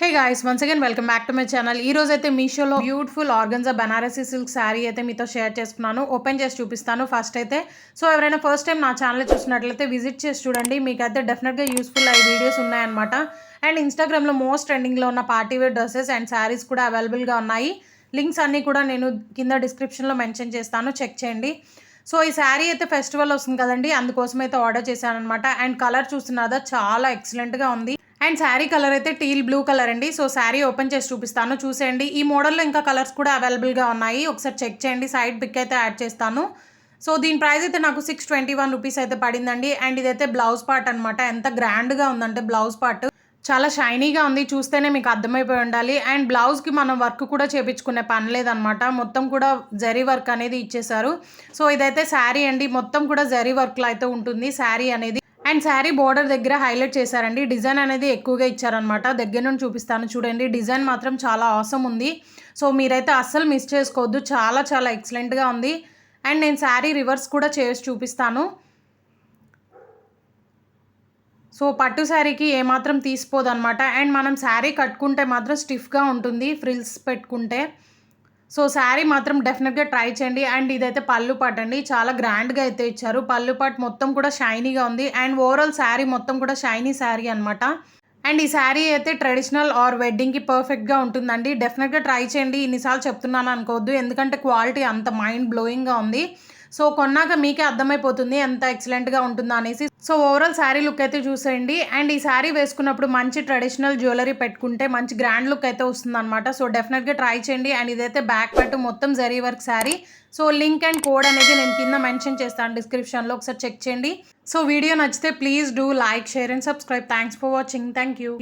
Hey guys once again welcome back to my channel. ఈ రోజు అయితే మీషోలో beautiful organza Banarasi silk sari అయితే మీతో షేర్ చేసుకున్నాను. ఓపెన్ చేసి చూపిస్తాను ఫస్ట్ అయితే. సో ఎవరైనా ఫస్ట్ టైం నా ఛానల్ చూసినట్లయితే విజిట్ చేసి చూడండి. మీకైతే డెఫినెట్గా యూస్ఫుల్ అయ్యే వీడియోస్ ఉన్నాయన్నమాట. అండ్ ఇన్స్టాగ్రామ్లో మోస్ట్ ట్రెండింగ్లో ఉన్న party wear dresses and sarees కూడా అవైలబుల్గా ఉన్నాయి. లింక్స్ అన్నీ కూడా నేను కింద డిస్క్రిప్షన్లో మెన్షన్ చేస్తాను, చెక్ చేయండి. సో ఈ శారీ అయితే ఫెస్టివల్ వస్తుంది కదండి, అందుకోసం అయితే ఆర్డర్ చేశాను అనమాట. అండ్ కలర్ చూస్తున్నారా, చాలా ఎక్సలెంట్గా ఉంది. అండ్ శారీ కలర్ అయితే టీల్ బ్లూ కలర్ అండి. సో శారీ ఓపెన్ చేసి చూపిస్తాను, చూసేయండి. ఈ మోడల్లో ఇంకా కలర్స్ కూడా అవైలబుల్గా ఉన్నాయి, ఒకసారి చెక్ చేయండి. సైడ్ పిక్ అయితే యాడ్ చేస్తాను. సో దీని ప్రైస్ అయితే నాకు 621 రూపీస్ అయితే పడిందండి. అండ్ ఇదైతే బ్లౌజ్ పార్ట్ అనమాట. ఎంత గ్రాండ్గా ఉందంటే బ్లౌజ్ పార్ట్ చాలా షైనీగా ఉంది, చూస్తేనే మీకు అర్థమైపోయి ఉండాలి. అండ్ బ్లౌజ్కి మనం వర్క్ కూడా చేయించుకునే పని లేదనమాట, మొత్తం కూడా జరీ వర్క్ అనేది ఇచ్చేసారు. సో ఇదైతే శారీ అండి, మొత్తం కూడా జరీ వర్క్లో అయితే ఉంటుంది శారీ అనేది. అండ్ శారీ బోర్డర్ దగ్గర హైలైట్ చేశారండి, డిజైన్ అనేది ఎక్కువగా ఇచ్చారనమాట. దగ్గర నుండి చూపిస్తాను చూడండి, డిజైన్ మాత్రం చాలా ఆసమ్ ఉంది. సో మీరైతే అస్సలు మిస్ చేసుకోవద్దు, చాలా చాలా ఎక్సలెంట్గా ఉంది. అండ్ నేను శారీ రివర్స్ కూడా చేసి చూపిస్తాను. సో పట్టు శారీకి ఏమాత్రం తీసిపోదు అనమాట. అండ్ మనం శారీ కట్టుకుంటే మాత్రం స్టిఫ్గా ఉంటుంది ఫ్రిల్స్ పెట్టుకుంటే. సో శారీ మాత్రం డెఫినెట్గా ట్రై చేయండి. అండ్ ఇదైతే పళ్ళు పాట్ అండి, చాలా గ్రాండ్గా అయితే ఇచ్చారు. పళ్ళు పాట్ మొత్తం కూడా షైనీగా ఉంది. అండ్ ఓవరాల్ శారీ మొత్తం కూడా షైనీ శారీ అనమాట. అండ్ ఈ శారీ అయితే ట్రెడిషనల్ ఆర్ వెడ్డింగ్కి పర్ఫెక్ట్గా ఉంటుందండి. డెఫినెట్గా ట్రై చేయండి, ఇన్నిసార్లు చెప్తున్నాను అనుకోవద్దు, ఎందుకంటే క్వాలిటీ అంత మైండ్ బ్లోయింగ్గా ఉంది. సో కొన్నాక మీకే అర్థమైపోతుంది ఎంత ఎక్సలెంట్గా ఉంటుందో అనేసి. సో ఓవరాల్ శారీ లుక్ అయితే చూసేయండి. అండ్ ఈ శారీ వేసుకున్నప్పుడు మంచి ట్రెడిషనల్ జ్యువెలరీ పెట్టుకుంటే మంచి గ్రాండ్ లుక్ అయితే వస్తుంది అనమాట. సో డెఫినెట్గా ట్రై చేయండి. అండ్ ఇదైతే బ్యాక్ పట్టు మొత్తం zari work sari. So link and code అనేది నేను కింద మెన్షన్ చేస్తాను డిస్క్రిప్షన్లో, ఒకసారి చెక్ చేయండి. సో వీడియో నచ్చితే please do like, share and subscribe. Thanks for watching. Thank you.